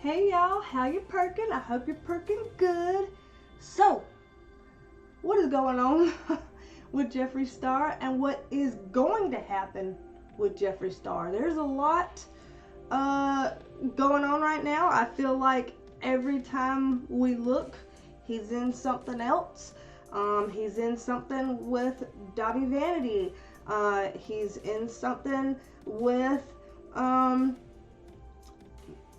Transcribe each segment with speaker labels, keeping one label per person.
Speaker 1: Hey y'all, how you perking? I hope you're perking good. So, what is going on with Jeffree Star and what is going to happen with Jeffree Star? There's a lot going on right now. I feel like every time we look, he's in something else. He's in something with Dahvie Vanity. He's in something with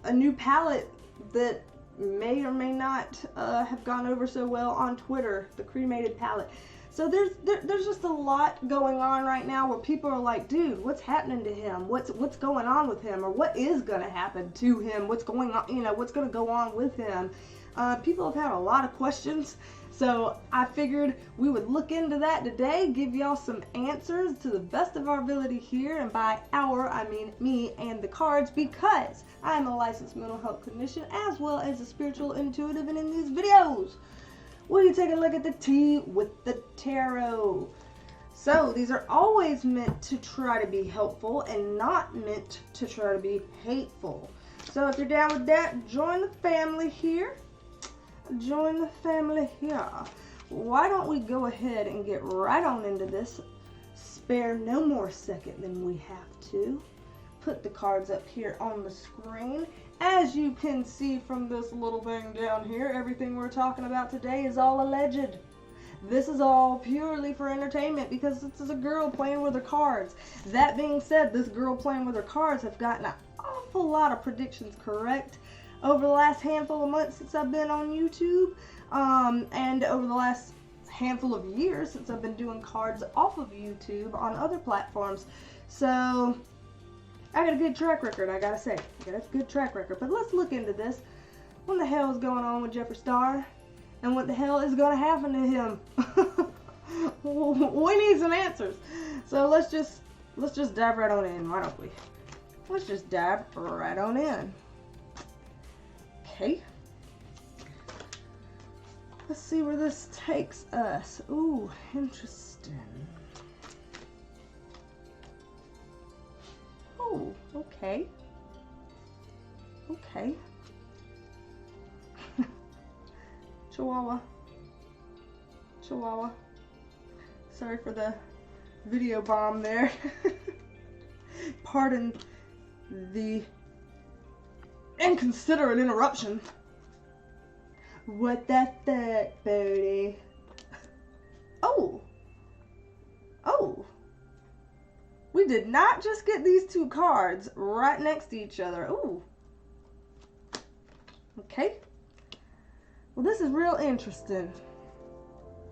Speaker 1: a new palette that may or may not have gone over so well on Twitter, the Cremated palette. So there's just a lot going on right now where people are like, dude, what's happening to him? What's going on with him? Or what is gonna happen to him? What's going on? You know, what's gonna go on with him? People have had a lot of questions. So I figured we would look into that today, give y'all some answers to the best of our ability here, and by our, I mean me and the cards, because I am a licensed mental health clinician as well as a spiritual intuitive, and in these videos, we take a look at the tea with the tarot. So these are always meant to try to be helpful and not meant to try to be hateful. So if you're down with that, join the family here. Join the family here. Why don't we go ahead and get right on into this? Spare no more second than we have to. Put the cards up here on the screen. As you can see from this little thing down here, everything we're talking about today is all alleged. This is all purely for entertainment because this is a girl playing with her cards. That being said, this girl playing with her cards have gotten an awful lot of predictions correct over the last handful of months since I've been on YouTube, and over the last handful of years since I've been doing cards off of YouTube on other platforms. So I got a good track record, I gotta say. I got a good track record. But let's look into this. What the hell is going on with Jeffree Star? And what the hell is gonna happen to him? We need some answers. So let's just dive right on in, why don't we? Let's just dive right on in. Okay. Let's see where this takes us. Ooh, interesting. Oh, okay. Okay. Chihuahua. Chihuahua. Sorry for the video bomb there. Pardon the inconsiderate interruption. What the fuck, Bodie? Oh. Oh. We did not just get these two cards right next to each other. Ooh. Okay. Well, this is real interesting.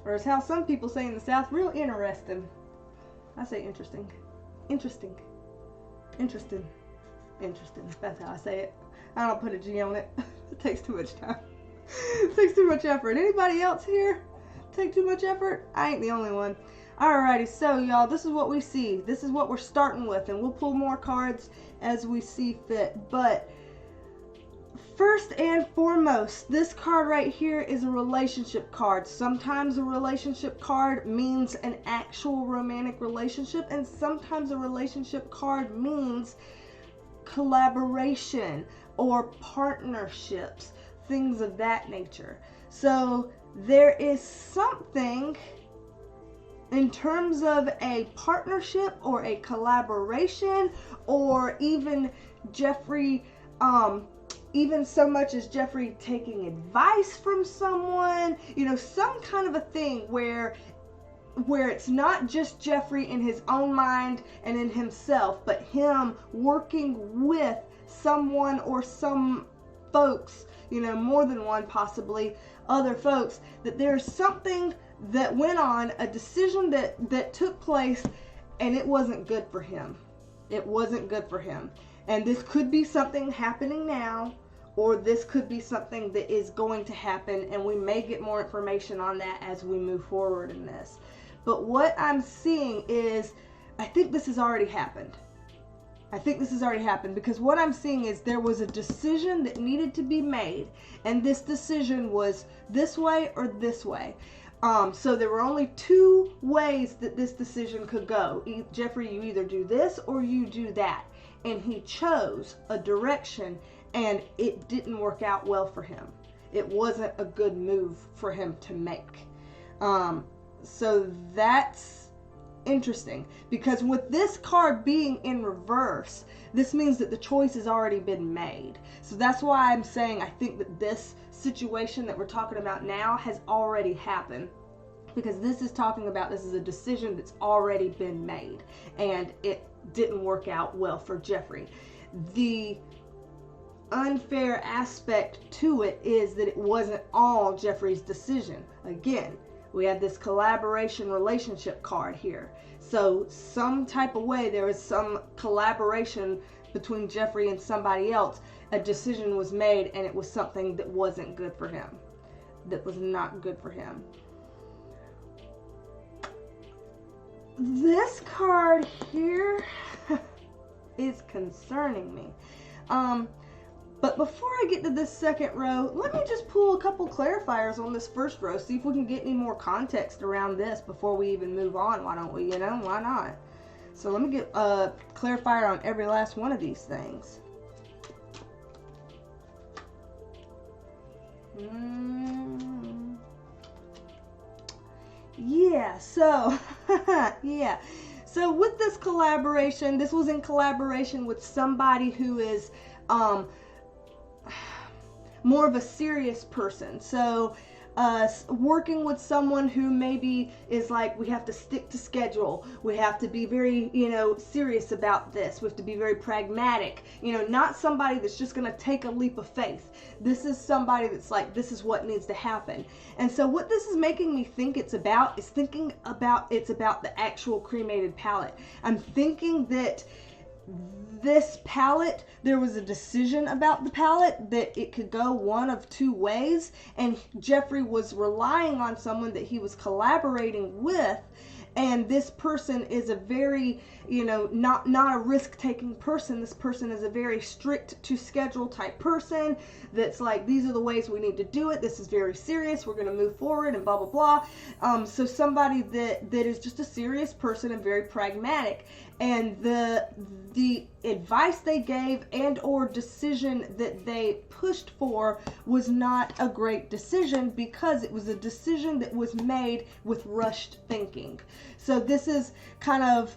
Speaker 1: Or as how some people say in the South, real interesting. I say interesting. Interesting. Interesting. Interesting. That's how I say it. I don't put a G on it. It takes too much time. It takes too much effort. Anybody else here take too much effort? I ain't the only one. Alrighty, so y'all, this is what we see. This is what we're starting with, and we'll pull more cards as we see fit. But first and foremost, this card right here is a relationship card. Sometimes a relationship card means an actual romantic relationship, and sometimes a relationship card means collaboration or partnerships, things of that nature. So there is something in terms of a partnership or a collaboration, or even Jeffree, even so much as Jeffree taking advice from someone, you know, some kind of a thing where it's not just Jeffree in his own mind and in himself, but him working with someone or some folks, you know, more than one, possibly other folks, that there's something that went on, a decision that took place, and it wasn't good for him. It wasn't good for him. And this could be something happening now, or this could be something that is going to happen, and we may get more information on that as we move forward in this. But what I'm seeing is, I think this has already happened. I think this has already happened, because what I'm seeing is there was a decision that needed to be made, and this decision was this way or this way. So there were only two ways that this decision could go. Jeffree, you either do this or you do that. And he chose a direction and it didn't work out well for him. It wasn't a good move for him to make. So that's interesting, because with this card being in reverse, this means that the choice has already been made. So that's why I'm saying I think that this situation that we're talking about now has already happened, because this is talking about, this is a decision that's already been made, and it didn't work out well for Jeffree. The unfair aspect to it is that it wasn't all Jeffree's decision. Again, we have this collaboration relationship card here. So some type of way there was some collaboration between Jeffree and somebody else. A decision was made, and it was something that wasn't good for him. That was not good for him. This card here is concerning me. But before I get to this second row, let me just pull a couple clarifiers on this first row, see if we can get any more context around this before we even move on. Why don't we, you know, why not? So let me get a clarifier on every last one of these things. Yeah, so, yeah. So with this collaboration, this was in collaboration with somebody who is, more of a serious person. So working with someone who maybe is like, we have to stick to schedule, we have to be very, you know, serious about this, we have to be very pragmatic, you know, not somebody that's just going to take a leap of faith. This is somebody that's like, this is what needs to happen. And so what this is making me think it's about is it's about the actual cremated palette. I'm thinking that this palette, there was a decision about the palette that it could go one of two ways, and Jeffree was relying on someone that he was collaborating with, and this person is a very, you know, not a risk-taking person. This person is a very strict to schedule type person that's like, these are the ways we need to do it, this is very serious, we're going to move forward, and blah blah blah. So somebody that is just a serious person and very pragmatic, and the advice they gave and or decision that they pushed for was not a great decision, because it was a decision that was made with rushed thinking. So this is kind of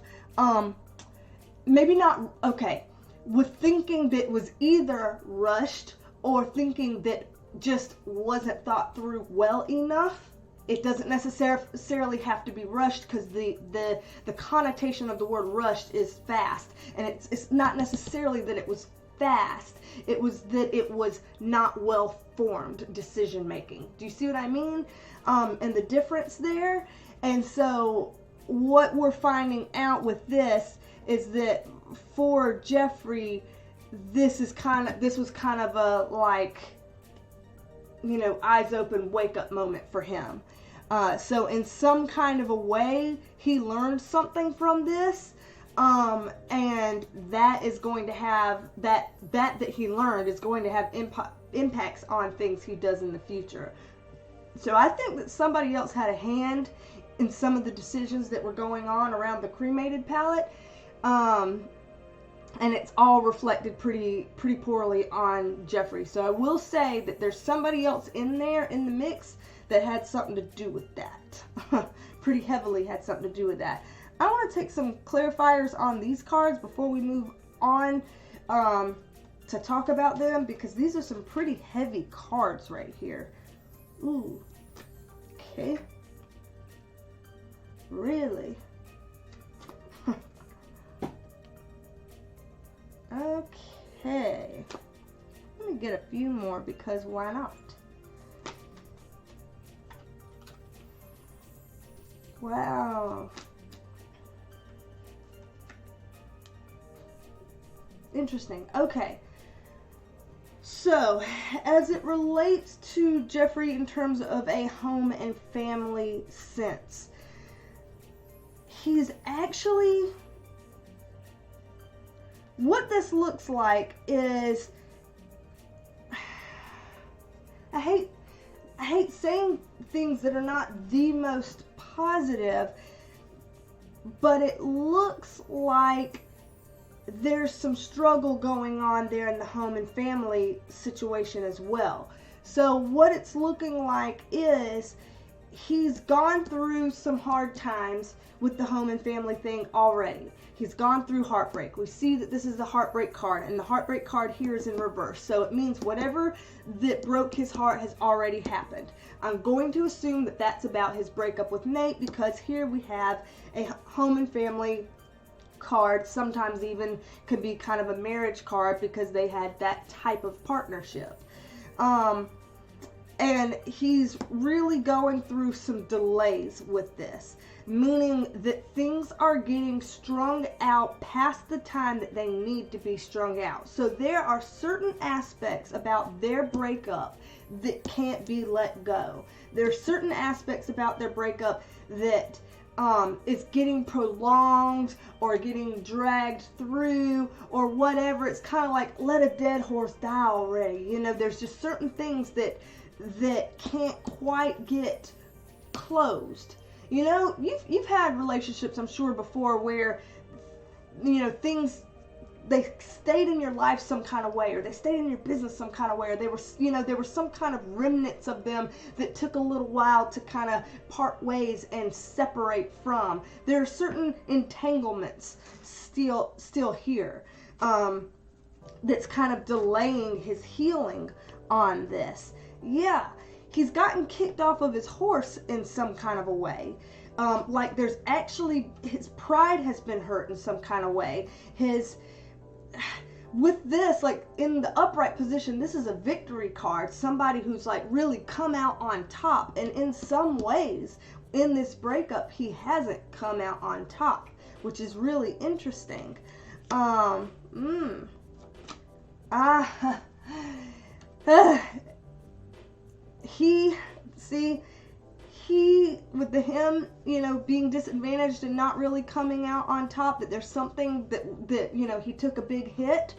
Speaker 1: maybe not okay, with thinking that was either rushed or thinking that just wasn't thought through well enough. It doesn't necessarily have to be rushed, because the connotation of the word rushed is fast, and it's not necessarily that it was fast, it was that it was not well formed decision making. Do you see what I mean? And the difference there. And so what we're finding out with this is that for Jeffree, this was kind of a, like, you know, eyes open, wake up moment for him. So in some kind of a way, he learned something from this, and that is going to have, that he learned is going to have impacts on things he does in the future. So I think that somebody else had a hand in some of the decisions that were going on around the cremated palette, and it's all reflected pretty poorly on Jeffree. So I will say that there's somebody else in there in the mix that had something to do with that. Pretty heavily had something to do with that. I want to take some clarifiers on these cards before we move on to talk about them, because these are some pretty heavy cards right here. Ooh. Okay. Really? Okay. Let me get a few more, because why not? Wow. Interesting. Okay. So, as it relates to Jeffree in terms of a home and family sense, he's actually, what this looks like is, I hate saying things that are not the most positive, but it looks like there's some struggle going on there in the home and family situation as well. So what it's looking like is he's gone through some hard times with the home and family thing already. He's gone through heartbreak. We see that this is the heartbreak card, and the heartbreak card here is in reverse. So it means whatever that broke his heart has already happened. I'm going to assume that that's about his breakup with Nate, because here we have a home and family card. Sometimes even could be kind of a marriage card because they had that type of partnership. And he's really going through some delays with this, meaning that things are getting strung out past the time that they need to be strung out. So there are certain aspects about their breakup that can't be let go. There are certain aspects about their breakup that is getting prolonged or getting dragged through or whatever. It's kind of like, let a dead horse die already. You know, there's just certain things that can't quite get closed. You know, you've had relationships, I'm sure, before where, you know, things, they stayed in your life some kind of way, or they stayed in your business some kind of way, or they were, you know, there were some kind of remnants of them that took a little while to kind of part ways and separate from. There are certain entanglements still here that's kind of delaying his healing on this. Yeah, he's gotten kicked off of his horse in some kind of a way. Like there's actually, his pride has been hurt in some kind of way. With this, like in the upright position, this is a victory card. Somebody who's like really come out on top. And in some ways, in this breakup, he hasn't come out on top, which is really interesting. He, with him, you know, being disadvantaged and not really coming out on top, that there's something that, you know, he took a big hit.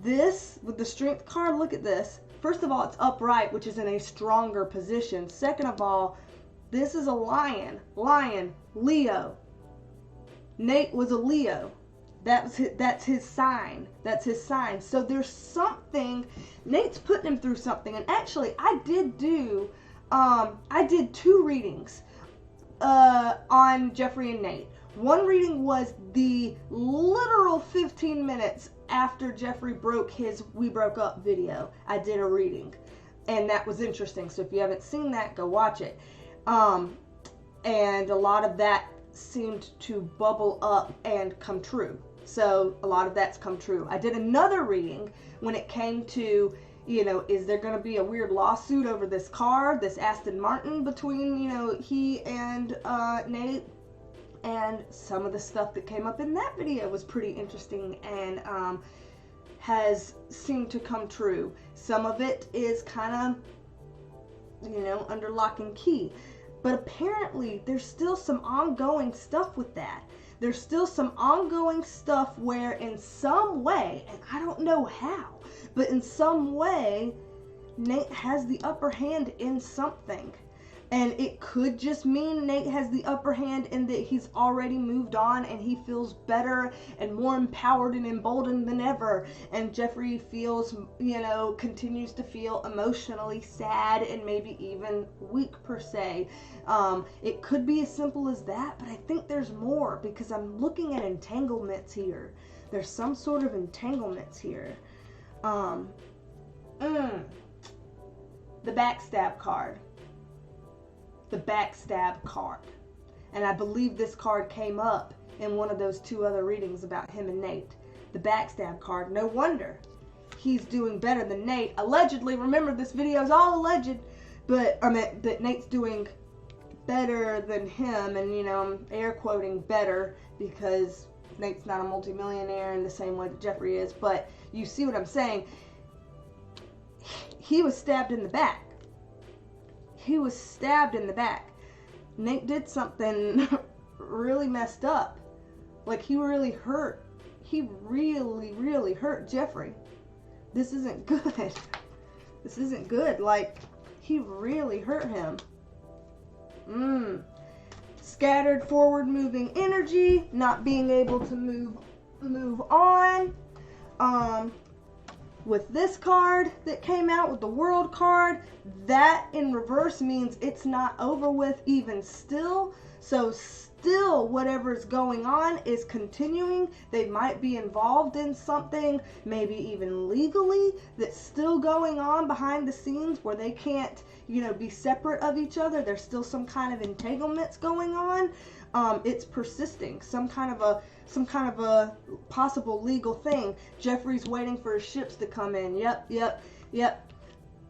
Speaker 1: This, with the strength card, look at this. First of all, it's upright, which is in a stronger position. Second of all, this is a lion. Lion, Leo. Nate was a Leo. That's his sign. That's his sign. So there's something, Nate's putting him through something. And actually, I did 2 readings on Jeffree and Nate. One reading was the literal 15 minutes after Jeffree broke his "We Broke Up" video. I did a reading, and that was interesting. So if you haven't seen that, go watch it. And a lot of that seemed to bubble up and come true. So a lot of that's come true. I did another reading when it came to, you know, is there going to be a weird lawsuit over this car, this Aston Martin, between, you know, he and Nate? And some of the stuff that came up in that video was pretty interesting and has seemed to come true. Some of it is kind of, you know, under lock and key. But apparently there's still some ongoing stuff with that. There's still some ongoing stuff where in some way, and I don't know how, but in some way, Nate has the upper hand in something. And it could just mean Nate has the upper hand in that he's already moved on and he feels better and more empowered and emboldened than ever. And Jeffree feels, you know, continues to feel emotionally sad and maybe even weak per se. It could be as simple as that, but I think there's more because I'm looking at entanglements here. There's some sort of entanglements here. The backstab card. The backstab card. And I believe this card came up in one of those 2 other readings about him and Nate. The backstab card. No wonder he's doing better than Nate. Allegedly, remember this video is all alleged, but I mean that Nate's doing better than him, and you know, I'm air quoting better because Nate's not a multimillionaire in the same way that Jeffree is, but you see what I'm saying. He was stabbed in the back. He was stabbed in the back. Nate did something really messed up. Like, he really hurt. He really, really hurt Jeffree. This isn't good. This isn't good. Like, he really hurt him. Scattered forward moving energy, not being able to move move on. With this card that came out, with the World card, that in reverse means it's not over with even still. So still whatever's going on is continuing. They might be involved in something, maybe even legally, that's still going on behind the scenes where they can't, you know, be separate of each other. There's still some kind of entanglements going on. It's persisting, some kind of a possible legal thing. Jeffree's waiting for his ships to come in. Yep.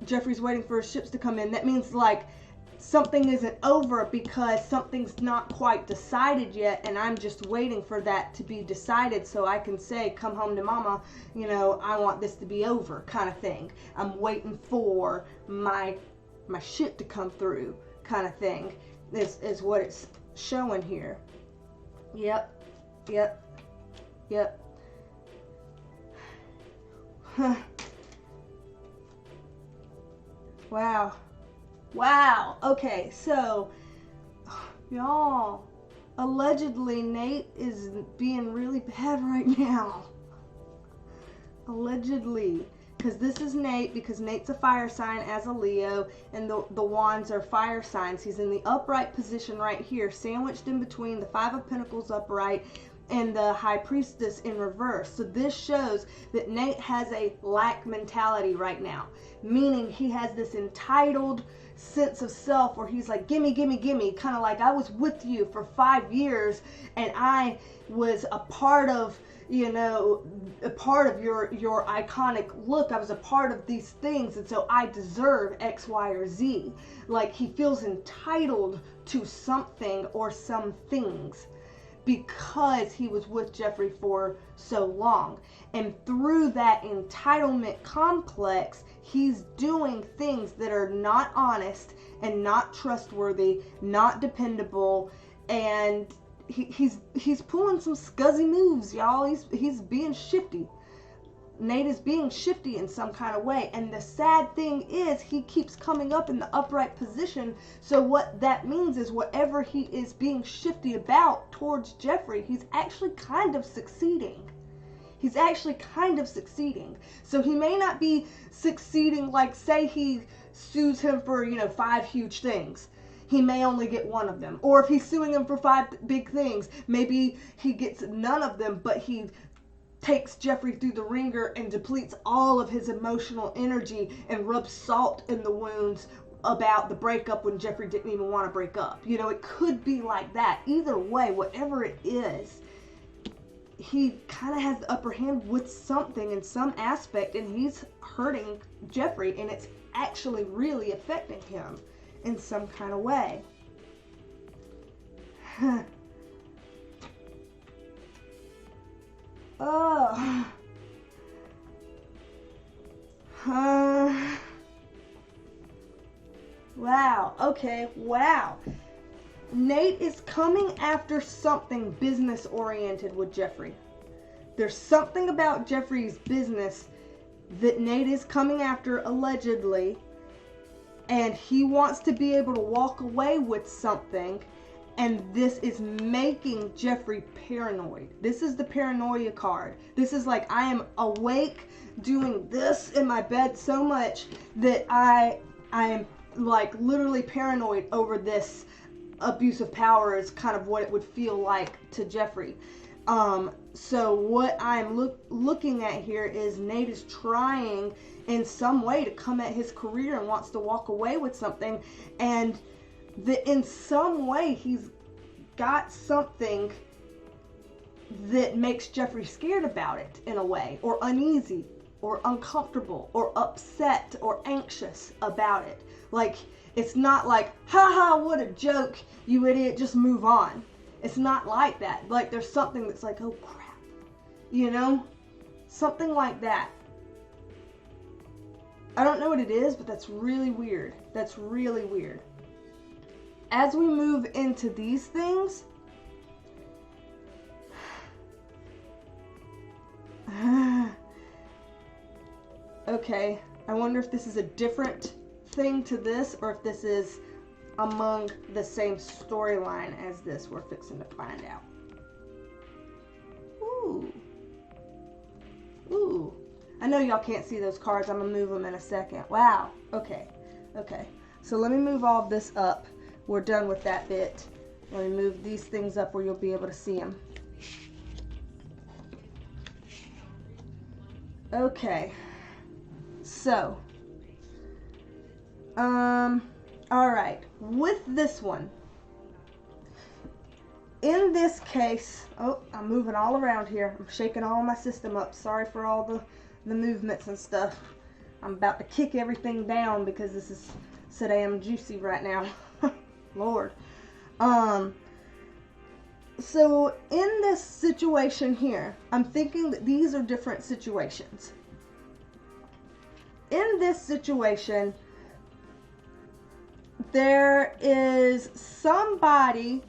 Speaker 1: Jeffree's waiting for his ships to come in. That means like something isn't over because something's not quite decided yet, and I'm just waiting for that to be decided so I can say, come home to mama, you know, I want this to be over, kind of thing. I'm waiting for my shit to come through, kind of thing, is what it's showing here. Yep. Wow. Okay, so y'all, allegedly Nate is being really bad right now. Allegedly. Because this is Nate, because Nate's a fire sign as a Leo, and the wands are fire signs. He's in the upright position right here, sandwiched in between the Five of Pentacles upright and the High Priestess in reverse. So this shows that Nate has a lack mentality right now, meaning he has this entitled sense of self where he's like, gimme, kind of like, I was with you for 5 years and I was a part of, you know, a part of your iconic look. I was a part of these things, and so I deserve X, Y, or Z. Like, he feels entitled to something or some things because he was with Jeffree for so long. And through that entitlement complex, he's doing things that are not honest and not trustworthy, not dependable, and he's pulling some scuzzy moves, y'all. He's being shifty. Nate is being shifty in some kind of way, and the sad thing is he keeps coming up in the upright position. So what that means is whatever he is being shifty about towards Jeffree, he's actually kind of succeeding. So he may not be succeeding, like say he sues him for, you know, 5 huge things. He may only get 1 of them. Or if he's suing him for 5 big things, maybe he gets none of them, but he takes Jeffree through the ringer and depletes all of his emotional energy and rubs salt in the wounds about the breakup when Jeffree didn't even want to break up. You know, it could be like that. Either way, whatever it is, he kind of has the upper hand with something in some aspect, and he's hurting Jeffree, and it's actually really affecting him in some kind of way. Wow. Okay. Wow. Nate is coming after something business oriented with Jeffree. There's something about Jeffree's business that Nate is coming after, allegedly, and he wants to be able to walk away with something, and this is making Jeffree paranoid. This is the paranoia card. This is like, I am awake doing this in my bed so much that I am like literally paranoid over this abuse of power, is kind of what it would feel like to Jeffree. So what I'm looking at here is Nate is trying in some way to come at his career and wants to walk away with something, and in some way he's got something that makes Jeffree scared about it in a way, or uneasy, or uncomfortable, or upset, or anxious about it. Like, it's not like, haha, what a joke, you idiot, just move on. It's not like that. Like, there's something that's like, oh crap, you know? Something like that. I don't know what it is, but that's really weird. That's really weird. As we move into these things, okay, I wonder if this is a different thing to this, or if this is among the same storyline as this. We're fixing to find out. Ooh, know y'all can't see those cards. I'm going to move them in a second. Wow. Okay. Okay. So let me move all of this up. We're done with that bit. Let me move these things up where you'll be able to see them. Okay. So. Alright. With this one. In this case, oh, I'm moving all around here. I'm shaking all my system up. Sorry for all the movements and stuff. I'm about to kick everything down because this is so damn juicy right now. Lord. So in this situation here, I'm thinking that these are different situations. In this situation, there is somebody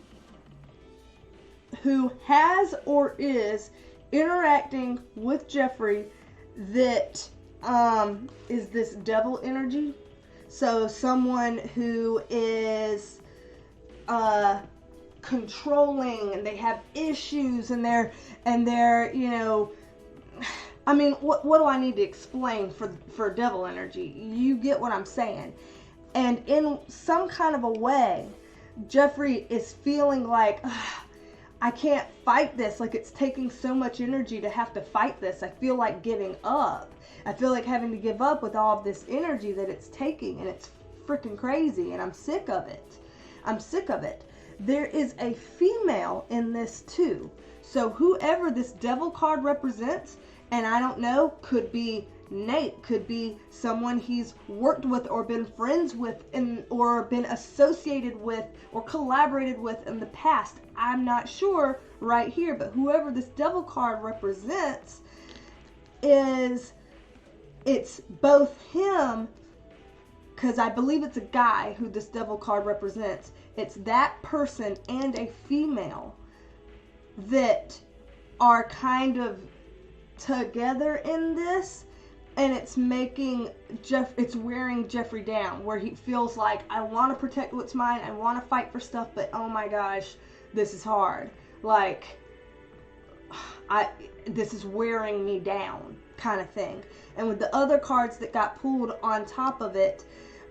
Speaker 1: who has or is interacting with Jeffree that is this devil energy. So someone who is controlling, and they have issues, and they're you know, I mean, what do I need to explain for devil energy? You get what I'm saying. And in some kind of a way, Jeffree is feeling like, I can't fight this. Like, it's taking so much energy to have to fight this. I feel like giving up. I feel like having to give up with all of this energy that it's taking, and it's freaking crazy, and I'm sick of it. I'm sick of it. There is a female in this too. So whoever this devil card represents, and I don't know, could be Nate, could be someone he's worked with or been friends with or been associated with or collaborated with in the past. I'm not sure right here, but whoever this devil card represents it's both him, because I believe it's a guy who this devil card represents. It's that person and a female that are kind of together in this. And it's making it's wearing Jeffree down, where he feels like, I want to protect what's mine, I want to fight for stuff, but oh my gosh, this is hard. Like, this is wearing me down, kind of thing. And with the other cards that got pulled on top of it,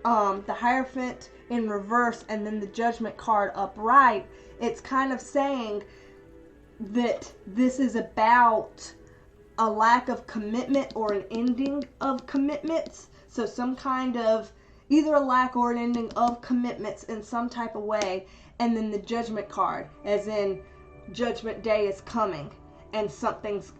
Speaker 1: the Hierophant in reverse and then the Judgment card upright, it's kind of saying that this is about a lack of commitment or an ending of commitments. So some kind of either a lack or an ending of commitments in some type of way. And then the Judgment card, as in Judgment Day is coming and something's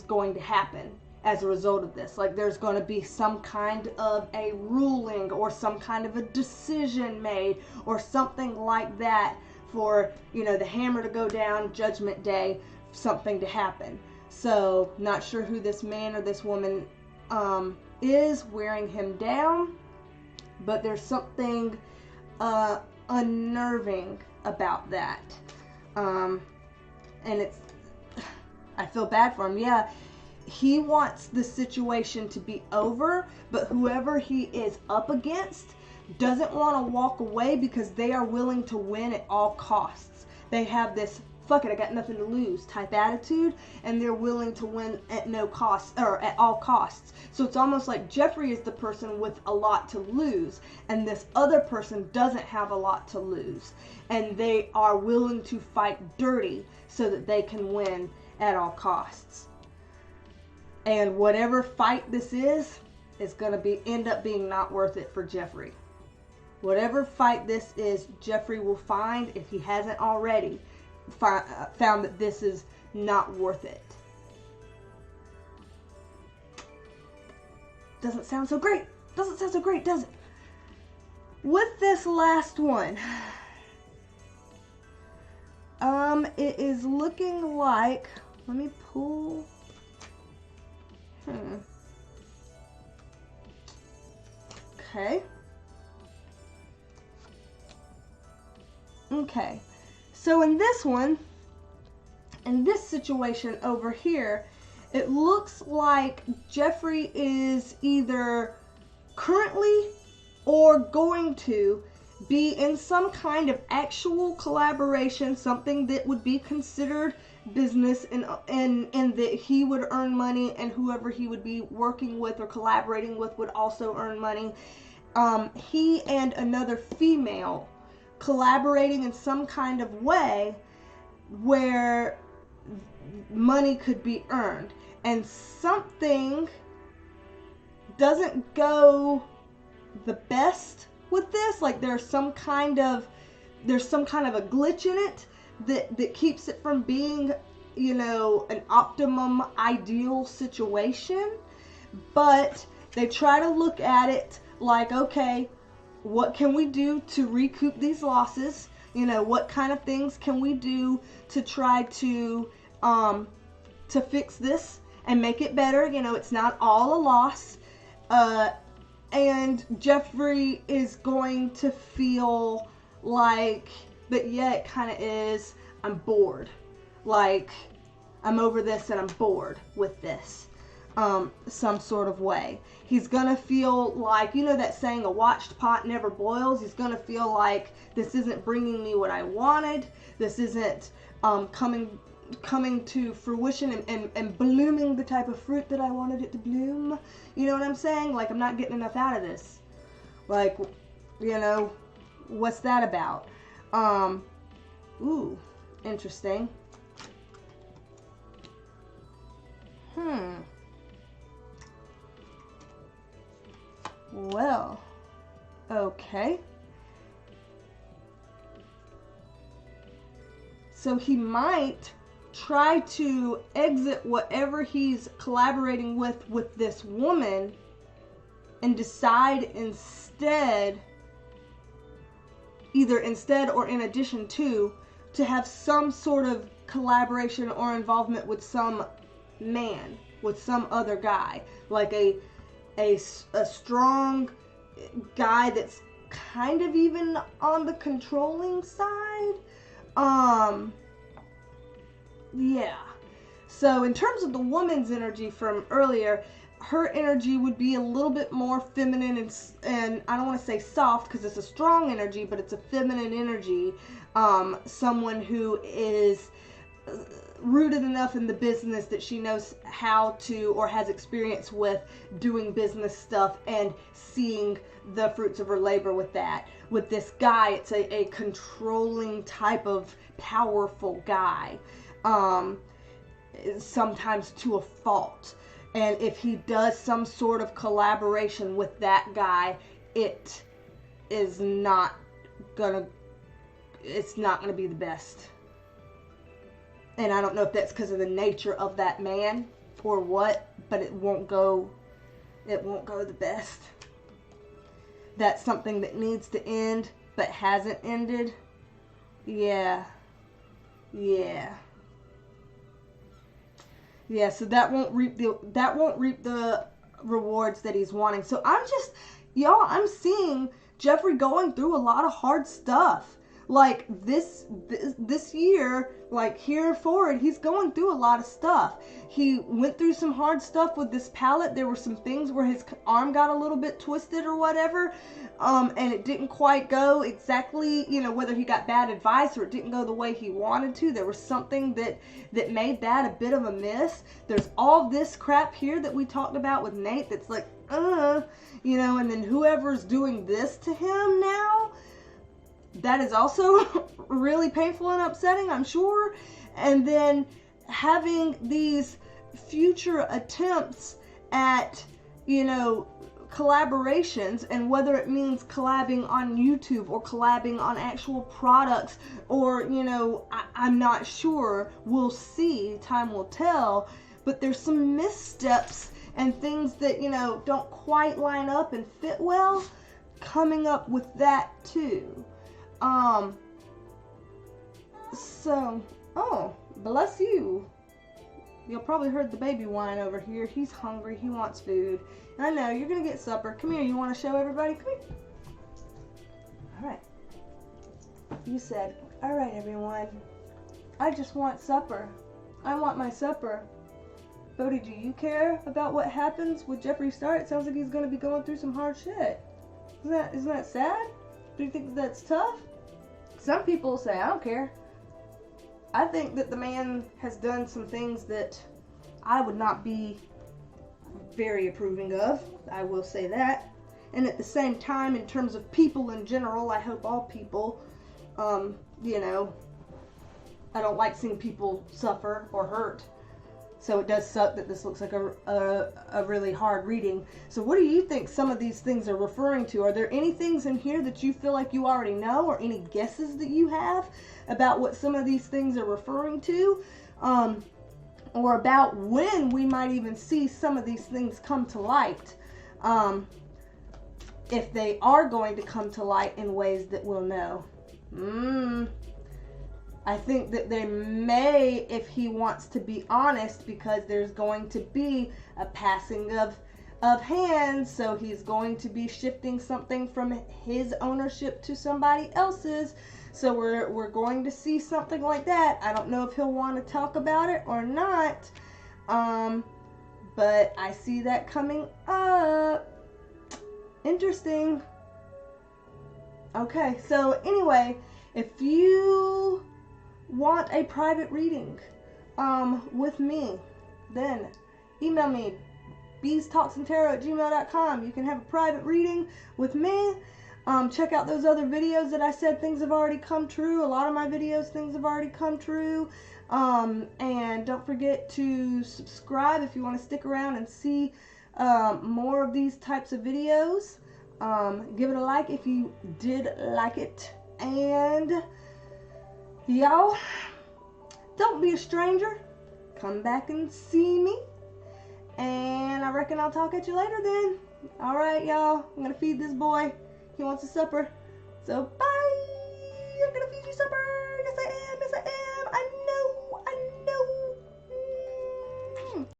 Speaker 1: going to happen as a result of this. Like, there's going to be some kind of a ruling or some kind of a decision made or something like that for, you know, the hammer to go down, Judgment Day, something to happen. So, not sure who this man or this woman is wearing him down, but there's something unnerving about that. And I feel bad for him. Yeah, he wants the situation to be over, but whoever he is up against doesn't want to walk away because they are willing to win at all costs. They have this fuck it, I got nothing to lose type attitude, and they're willing to win at no cost, or at all costs. So it's almost like Jeffree is the person with a lot to lose, and this other person doesn't have a lot to lose, and they are willing to fight dirty so that they can win at all costs. And whatever fight this is going to end up being not worth it for Jeffree. Whatever fight this is, Jeffree will find, if he hasn't already, found that this is not worth it. Doesn't sound so great. Doesn't sound so great, does it? With this last one, it is looking like, let me pull. Okay. Okay. So in this one, in this situation over here, it looks like Jeffree is either currently or going to be in some kind of actual collaboration, something that would be considered business in that he would earn money and whoever he would be working with or collaborating with would also earn money. He and another female collaborating in some kind of way where money could be earned, and something doesn't go the best with this. Like there's some kind of a glitch in it that keeps it from being, you know, an optimum ideal situation. But they try to look at it like, okay, what can we do to recoup these losses? You know, what kind of things can we do to try to fix this and make it better? You know, it's not all a loss. And Jeffree is going to feel like, but yeah, it kind of is, I'm bored. Like, I'm over this and I'm bored with this. Some sort of way. He's gonna feel like, you know that saying, a watched pot never boils? He's gonna feel like this isn't bringing me what I wanted. This isn't coming to fruition and blooming the type of fruit that I wanted it to bloom. You know what I'm saying? Like, I'm not getting enough out of this. Like, you know, what's that about? Ooh, interesting. Well, okay. So he might try to exit whatever he's collaborating with this woman and decide instead, either instead or in addition to have some sort of collaboration or involvement with some man, with some other guy, like a strong guy that's kind of even on the controlling side. Yeah. So in terms of the woman's energy from earlier, her energy would be a little bit more feminine and I don't want to say soft because it's a strong energy, but it's a feminine energy. Someone who is rooted enough in the business that she knows how to, or has experience with doing business stuff and seeing the fruits of her labor with that. With this guy, it's a controlling type of powerful guy, sometimes to a fault. And if he does some sort of collaboration with that guy, it's not gonna be the best. And I don't know if that's because of the nature of that man or what, but it won't go the best. That's something that needs to end but hasn't ended. Yeah, so that won't reap the rewards that he's wanting. So I'm seeing Jeffree going through a lot of hard stuff. Like this year, like here forward, he's going through a lot of stuff. He went through some hard stuff with this palette. There were some things where his arm got a little bit twisted or whatever, and it didn't quite go exactly, you know, whether he got bad advice or it didn't go the way he wanted to. There was something that made that a bit of a miss. There's all this crap here that we talked about with Nate that's like, you know, and then whoever's doing this to him now, that is also really painful and upsetting, I'm sure. And then having these future attempts at, you know, collaborations, and whether it means collabing on YouTube or collabing on actual products, or, you know, I'm not sure. We'll see. Time will tell. But there's some missteps and things that, you know, don't quite line up and fit well coming up with that too. So, oh, bless you. You'll probably heard the baby whine over here. He's hungry. He wants food. I know, you're going to get supper. Come here. You want to show everybody? Come here. All right. You said, all right, everyone. I just want supper. I want my supper. Bodhi, do you care about what happens with Jeffree Star? It sounds like he's going to be going through some hard shit. Isn't that sad? Do you think that's tough? Some people say, I don't care. I think that the man has done some things that I would not be very approving of. I will say that. And at the same time, in terms of people in general, I hope all people, you know, I don't like seeing people suffer or hurt. So it does suck that this looks like a really hard reading. So what do you think some of these things are referring to? Are there any things in here that you feel like you already know, or any guesses that you have about what some of these things are referring to? Or about when we might even see some of these things come to light? If they are going to come to light in ways that we'll know. I think that they may, if he wants to be honest, because there's going to be a passing of hands, so he's going to be shifting something from his ownership to somebody else's. So we're going to see something like that. I don't know if he'll want to talk about it or not, but I see that coming up. Interesting. Okay, so anyway, if you want a private reading with me, then email me, beestalksandtarot@gmail.com. You can have a private reading with me. Check out those other videos that I said things have already come true. A lot of my videos, things have already come true. And don't forget to subscribe if you want to stick around and see more of these types of videos. Give it a like if you did like it. And y'all, don't be a stranger. Come back and see me. And I reckon I'll talk at you later then. Alright, y'all. I'm going to feed this boy. He wants a supper. So, bye.